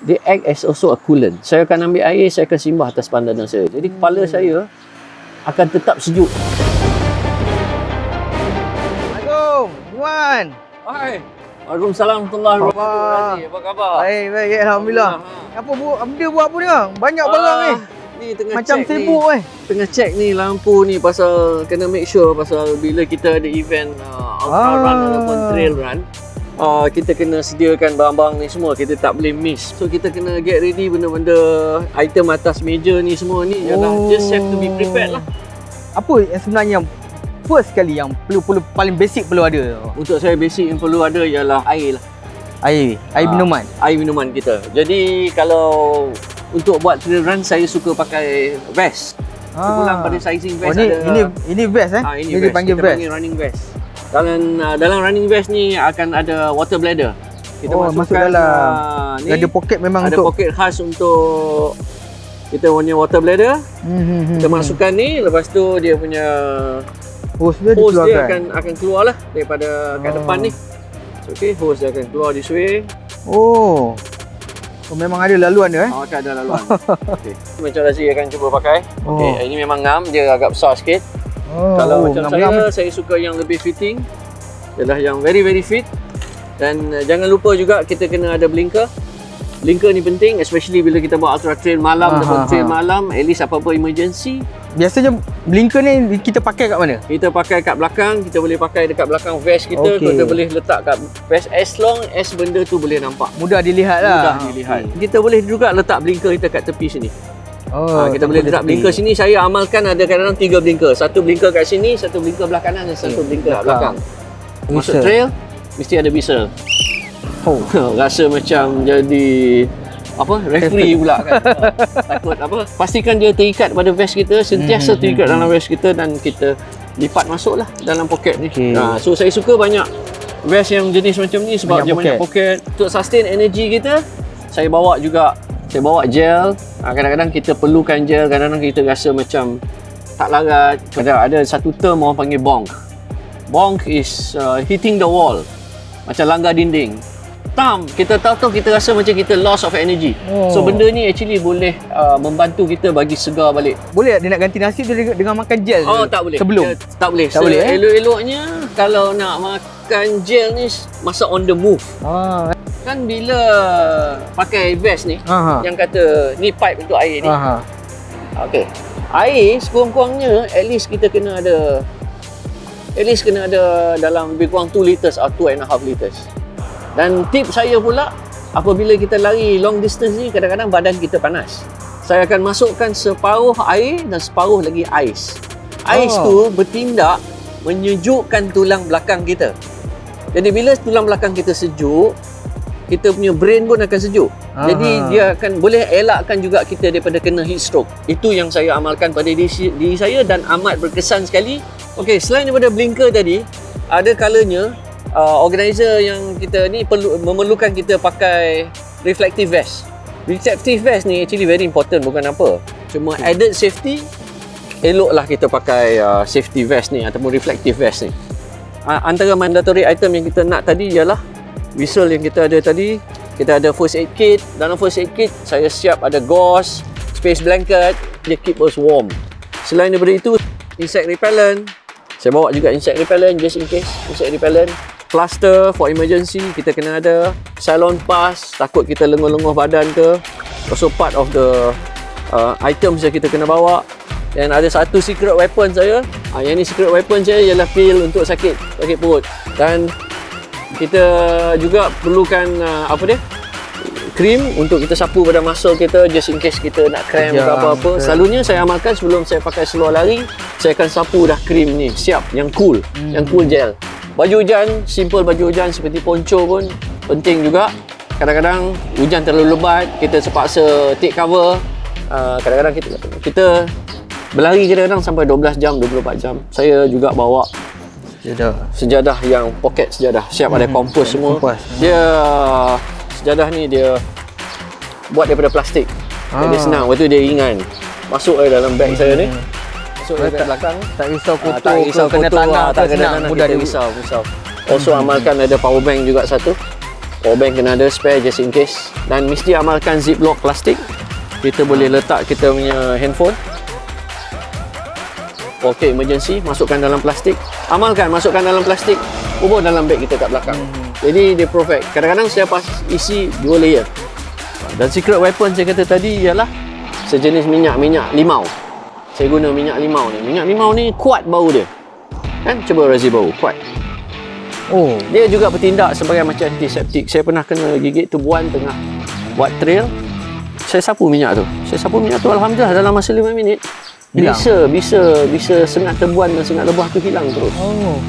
dia act as also a coolant. Saya akan ambil air, saya akan simbah atas pandangan saya. Jadi kepala saya akan tetap sejuk. Assalamualaikum, Iwan. Hai. Waalaikumsalam warahmatullahi wabarakatuh. Apa khabar? Baik, alhamdulillah. Apa dia buat apa ni bang? Banyak barang ni. Ni tengah Macam check sibuk ni. Tengah check ni lampu ni pasal kena make sure pasal bila kita ada event ultra run ataupun trail run, kita kena sediakan barang-barang ni semua, kita tak boleh miss. So kita kena get ready benda-benda item atas meja ni semua ni just have to be prepared lah. Apa yang sebenarnya first sekali yang perlu paling basic perlu ada? Untuk saya basic yang perlu ada ialah air lah. Air minuman. Air minuman kita. Jadi kalau untuk buat trail run saya suka pakai vest. Terpulang pada sizing vest ini vest ini vest. Dipanggil vest. Panggil running vest. Dalam running vest ni akan ada water bladder. Kita masuk dalam. Ni ada poket memang ada poket khas untuk kita punya water bladder. Kita masukkan ni, lepas tu dia punya hose dia akan keluar lah daripada kat depan ni. Okey, hose dia akan keluar this way. Oh, memang ada laluan dia akan ada laluan. Okey. Macam Razi akan cuba pakai. Okey, ini memang ngam, dia agak besar sikit. Kalau macam saya suka yang lebih fitting. Ialah yang very fit. Dan jangan lupa juga kita kena ada blinker. Blinker ni penting, especially bila kita buat ultra trail malam ataupun trail malam, at least apa-apa emergency. Biasanya blinker ni kita pakai kat mana? Kita pakai kat belakang, kita boleh pakai dekat belakang vest kita, kita boleh letak kat vest as long as benda tu boleh nampak. Mudah dilihat lah. Mudah dilihat. Kita boleh juga letak blinker kita kat tepi sini. Kita boleh letak blinker sini. Saya amalkan ada kadang-kadang 3 blinker. Satu blinker kat sini, satu blinker belah kanan dan satu blinker kat belakang. Masuk trail, mesti ada whistle. Rasa macam jadi referee pula kan. Takut pastikan dia terikat pada vest kita, sentiasa terikat dalam vest kita dan kita lipat masuklah dalam poket ni. So saya suka banyak vest yang jenis macam ni sebab dia banyak poket. Untuk sustain energy kita, saya bawa gel. Kadang-kadang kita perlukan gel, kadang-kadang kita rasa macam tak larat. Kadang ada satu term orang panggil bonk. Bonk is hitting the wall. Macam langgar dinding. Kita tahu kita rasa macam kita loss of energy. So benda ni actually boleh membantu kita bagi segar balik. Boleh tak dia nak ganti nasi dengan makan gel? Tak boleh. Sebelum? Tak boleh. Elok-eloknya kalau nak makan gel ni masa on the move. Kan bila pakai vest ni yang kata ni pipe untuk air ni. Okey. Air sekurang-kurangnya at least kena ada dalam lebih kurang 2 liters atau 2.5 liters. Dan tip saya pula, apabila kita lari long distance ni, kadang-kadang badan kita panas. Saya akan masukkan separuh air dan separuh lagi ais. Ais tu bertindak menyejukkan tulang belakang kita. Jadi bila tulang belakang kita sejuk, kita punya brain pun akan sejuk. Jadi dia akan boleh elakkan juga kita daripada kena heat stroke. Itu yang saya amalkan pada diri saya dan amat berkesan sekali. Okey, selain daripada blinker tadi, ada kalanya organizer yang kita ni memerlukan kita pakai reflective vest. Reflective vest ni actually very important, bukan apa. Cuma added safety, eloklah kita pakai safety vest ni ataupun reflective vest ni. Antara mandatory item yang kita nak tadi ialah whistle yang kita ada tadi. Kita ada first aid kit. Dalam first aid kit, saya siap ada gauze, space blanket, dia keep us warm. Selain daripada itu, insect repellent. Saya bawa juga insect repellent just in case, insect repellent. Plaster for emergency kita kena ada. Salon pass, takut kita lenguh-lenguh badan ke. Also part of the items yang kita kena bawa. Dan ada satu secret weapon saya. Yang ni secret weapon saya ialah pil untuk sakit perut. Dan kita juga perlukan krim untuk kita sapu pada muscle kita just in case kita nak cramp ke apa-apa. Selalunya saya amalkan sebelum saya pakai seluar lari, saya akan sapu dah krim ni siap, yang cool gel. Baju hujan, simple baju hujan seperti poncho pun penting juga. Kadang-kadang hujan terlalu lebat, kita terpaksa take cover. Kadang-kadang kita berlari kadang-kadang sampai 12 jam, 24 jam. Saya juga bawa sejadah yang poket sejadah, siap ada kompos semua. Dia sejadah ni dia buat daripada plastik. Jadi senang, lepas tu dia ringan. Masuk dalam beg saya ni. Masuk dekat belakang, tak risau kotor, tak risau kena tanah, tak kena tanah, mudah dia risau. Also amalkan ada power bank juga satu Power bank kena ada spare just in case. Dan mesti amalkan ziplock plastik. Kita boleh letak kita punya handphone. Okay, emergency, masukkan dalam plastik. Amalkan, masukkan dalam plastik. Ubur dalam beg kita kat belakang. Jadi dia perfect. Kadang-kadang saya isi 2 layer. Dan secret weapon saya kata tadi ialah sejenis minyak limau. Saya guna minyak limau ni. Minyak limau ni kuat bau dia. Kan? Cuba Razi bau, kuat. Oh, Dia juga bertindak sebagai macam antiseptik. Saya pernah kena gigit tubuhan tengah buat trail. Saya sapu minyak tu. Alhamdulillah dalam masa 5 minit hilang. Bisa sengat tebuan dan sengat lebah tu hilang terus. Oh.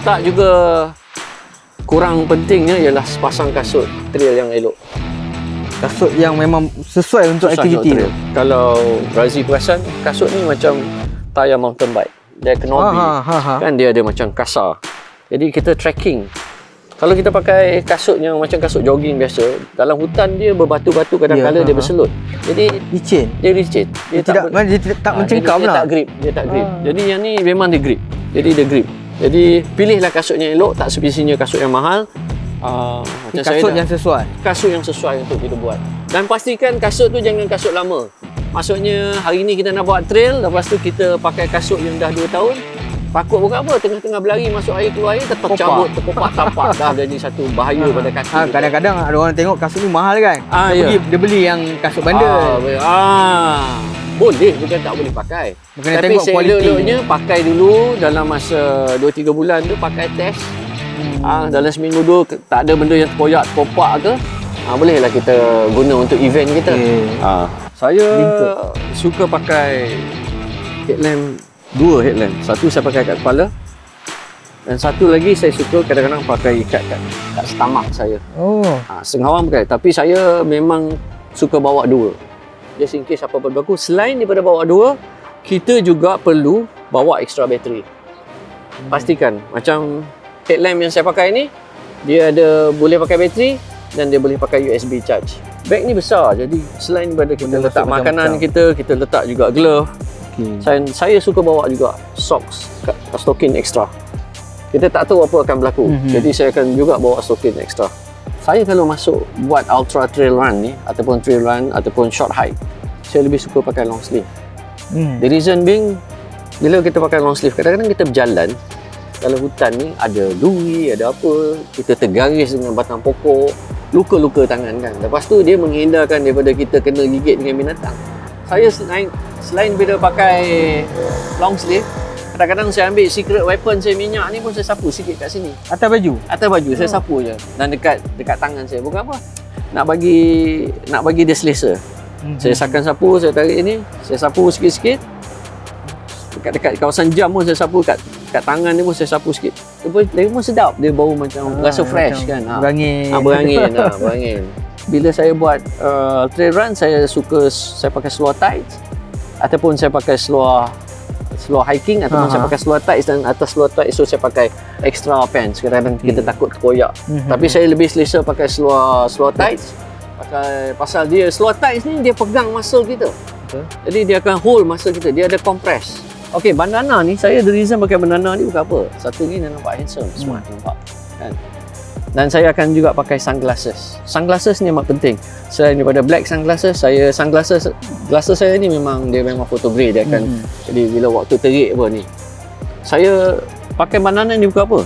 Tak juga kurang pentingnya ialah sepasang kasut trail yang elok. Kasut yang memang sesuai untuk Susah aktiviti untuk tu. trail. Kalau Razi perasan, kasut ni macam tayar mountain bike. Dia knobby. Kan dia ada macam kasar. Jadi kita trekking. Kalau kita pakai kasut yang macam kasut jogging biasa, dalam hutan dia berbatu-batu, kadang-kadang dia berselut. Jadi Licin. dia licin. Dia tidak mencengkam dia lah. tak grip. Jadi yang ni memang dia grip. Jadi pilihlah kasut yang elok, tak spesiesnya kasut yang mahal. Macam Kasut yang sesuai. Kasut yang sesuai untuk kita buat. Dan pastikan kasut tu jangan kasut lama. Maksudnya hari ni kita nak buat trail, lepas tu kita pakai kasut yang dah 2 tahun. Takut bukan apa, tengah-tengah berlari masuk air keluar air tercabut, terkopak tapak, dah jadi satu bahaya pada kaki. Kadang-kadang ada orang tengok kasut ni mahal kan. Dia beli yang kasut bandar. Boleh, bukan tak boleh pakai. Bukan Tapi tengok kualiti. elok-eloknya pakai dulu dalam masa 2-3 bulan tu, pakai test. Dalam seminggu tu tak ada benda yang terkoyak, terkopak ke, bolehlah kita guna untuk event kita. Saya suka pakai headlamp, 2 headlamp. Satu saya pakai kat kepala, dan satu lagi saya suka kadang-kadang pakai ikat kat stomach saya. Setengah orang pakai, tapi saya memang suka bawa 2. Just in case apa-apa berlaku. Selain daripada bawa 2, kita juga perlu bawa extra bateri. Pastikan macam headlamp yang saya pakai ni, dia ada boleh pakai bateri dan dia boleh pakai USB charge. Beg ni besar, jadi selain daripada kita letak makanan kita letak juga glove. Saya suka bawa juga socks, stocking extra. Kita tak tahu apa akan berlaku. Jadi saya akan juga bawa stocking extra. Saya kalau masuk buat ultra trail run ni, ataupun trail run ataupun short hike, saya lebih suka pakai long sleeve. The reason being, bila kita pakai long sleeve, kadang-kadang kita berjalan dalam hutan ni, ada duri, ada apa, kita tergaris dengan batang pokok, luka-luka tangan kan. Lepas tu dia menghindarkan daripada kita kena gigit dengan binatang. Saya selain bila pakai long sleeve, kadang-kadang saya ambil secret weapon saya, minyak ni pun saya sapu sikit kat sini. Atas baju Saya sapu je. Dan dekat tangan saya. Bukan apa, nak bagi dia selesa. Saya sakan sapu, saya tarik ni, saya sapu sikit-sikit. Dekat kawasan jam pun saya sapu, kat tangan ni pun saya sapu sikit. Dia pun sedap. Dia bau macam rasa fresh kan. Berangin. Bila saya buat trail run, saya pakai seluar tights, ataupun saya pakai seluar hiking, ataupun saya pakai seluar tights, dan atas seluar tights tu saya pakai extra pants. Kadang-kadang kita takut terkoyak. Tapi saya lebih selesa pakai seluar tights. Pasal dia seluar tights ni dia pegang muscle kita. Jadi dia akan hold muscle kita. Dia ada compress. Okey, bandana ni, saya the reason pakai bandana ni bukan apa. Satu ni dia nampak handsome, smart nampak. Kan? Dan saya akan juga pakai sunglasses. Sunglasses ni amat penting. Selain daripada black sunglasses, glasses saya ni memang photo grade. Dia akan jadi bila waktu terik apa ni. Saya pakai bandana ni bukan apa.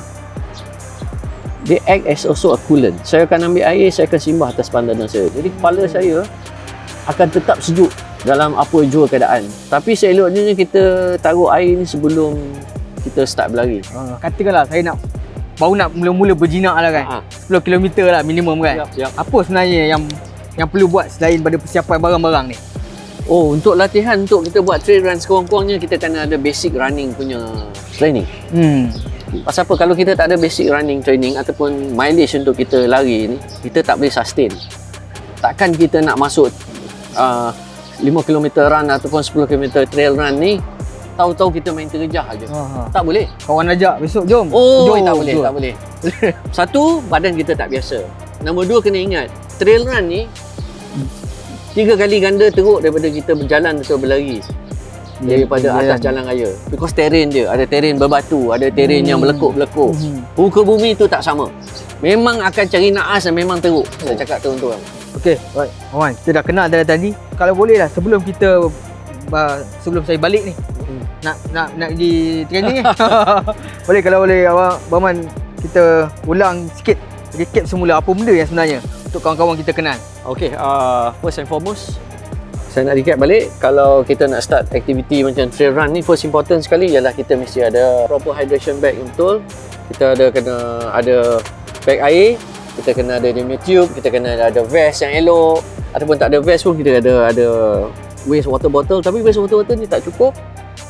Dia act as also a coolant. Saya akan ambil air, saya akan simbah atas bandana saya. Jadi kepala saya akan tetap sejuk dalam apa jua keadaan. Tapi seeloknya kita taruh air ni sebelum kita start berlari. Katakanlah saya baru nak mula-mula berjinak lah kan. 10 km lah minimum kan. Yap. Apa sebenarnya yang perlu buat selain daripada persiapan barang-barang ni? Untuk latihan, untuk kita buat trail run, sekurang-kurangnya kita kena ada basic running punya training. Pasal apa? Kalau kita tak ada basic running training ataupun mileage untuk kita lari ni, kita tak boleh sustain. Takkan kita nak masuk 5 km run ataupun 10 km trail run ni tahu-tahu kita main terjah aja. Tak boleh. Kawan ajak besok jom. Tak boleh. Satu, badan kita tak biasa. Nombor 2, kena ingat, trail run ni 3 kali ganda teruk daripada kita berjalan atau berlari. daripada atas jalan raya. Because terrain dia, ada terrain berbatu, ada terrain yang melekuk-melekuk. Muka bumi tu tak sama. Memang akan cari naas dan memang teruk. Saya cakap terang-terang. Okey, right. Wan, kita dah kenal dari tadi. Kalau boleh lah sebelum saya balik ni. Nak di training ni. Boleh kalau boleh awak Baman kita ulang sikit recap semula apa benda yang sebenarnya untuk kawan-kawan kita kenal. Okay, first and foremost, saya nak recap balik. Kalau kita nak start aktiviti macam trail run ni, first important sekali ialah kita mesti ada proper hydration bag yang betul. Kita kena ada bag air, kita kena ada dia punya tube, kita kena ada vest yang elok. Ataupun tak ada vest pun kita ada waste water bottle. Tapi waste water bottle ni tak cukup.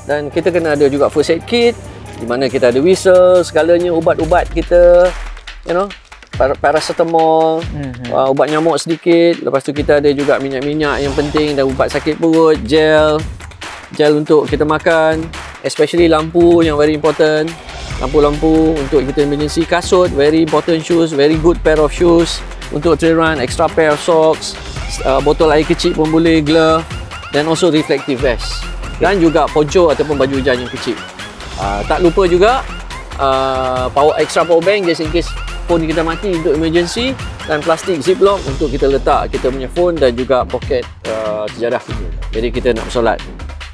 Dan kita kena ada juga first aid kit, di mana kita ada whistle, segalanya ubat-ubat kita, paracetamol, ubat nyamuk sedikit. Lepas tu kita ada juga minyak-minyak yang penting dan ubat sakit perut, gel untuk kita makan, especially lampu yang very important. Lampu-lampu untuk kita emergency, kasut very important, shoes, very good pair of shoes untuk trail run, extra pair of socks, botol air kecil pun boleh, glove, dan also reflective vest. Dan juga poncho ataupun baju hujan yang kecil. Tak lupa juga extra power bank just in case phone kita mati untuk emergency, dan plastik ziplock untuk kita letak kita punya phone dan juga poket sejadah. Jadi kita nak bersolat.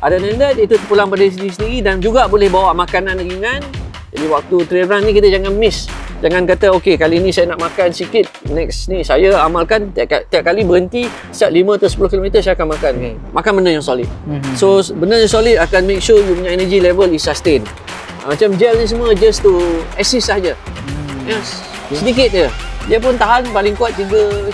Other than that, itu terpulang pada diri sendiri, dan juga boleh bawa makanan ringan. Jadi waktu trail run ni kita jangan miss. Jangan kata okey kali ni saya nak makan sikit, next ni saya amalkan tiap kali berhenti setiap 5 atau 10 km saya akan makan. Makan benda yang solid. So benda yang solid akan make sure you punya energy level is sustain. Macam gel ni semua just to assist saja. Yes. Sedikit je. Dia pun tahan paling kuat 3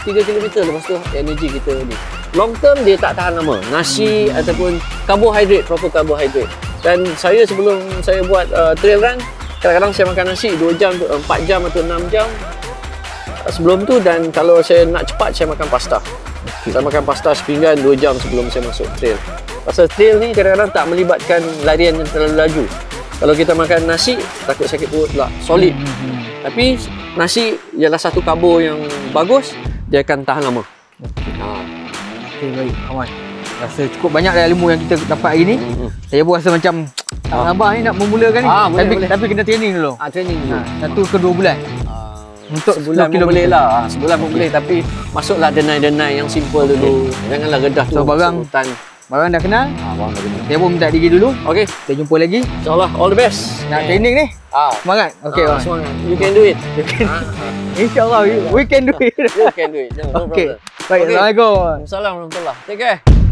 km, lepas tu energy kita ni. Long term dia tak tahan lama. Nasi ataupun carbohydrate, proper carbohydrate. Dan saya sebelum saya buat trail run, kadang-kadang saya makan nasi 2 jam, 4 jam atau 6 jam sebelum tu, dan kalau saya nak cepat saya makan pasta. Saya makan pasta sepinggan 2 jam sebelum saya masuk trail. Pasal trail ni kadang-kadang tak melibatkan larian yang terlalu laju. Kalau kita makan nasi, takut sakit perut pula. Solid. Tapi nasi ialah satu karbo yang bagus, dia akan tahan lama. Okey, baik Awan. Rasa cukup banyak dah ilmu yang kita dapat hari ni. Saya pun rasa macam tak sabar ni nak memulakan ni. Boleh. Tapi kena training dulu. Training dulu. 1 ke 2 bulan. Untuk sebulan pun boleh lah. Sebulan pun boleh, tapi masuklah denai-denai yang simple dulu. Janganlah redah tu. So barang dah kenal. Barang dah kenal. Saya pun minta diri dulu. Okey, kita jumpa lagi. InsyaAllah all the best. Nak training ni. Semangat. Okey, semangat. You can do it. InsyaAllah we can do it. You can do it. No Okey. problem. Baik, Assalamualaikum. Assalamualaikum warahmatullahi. Take care.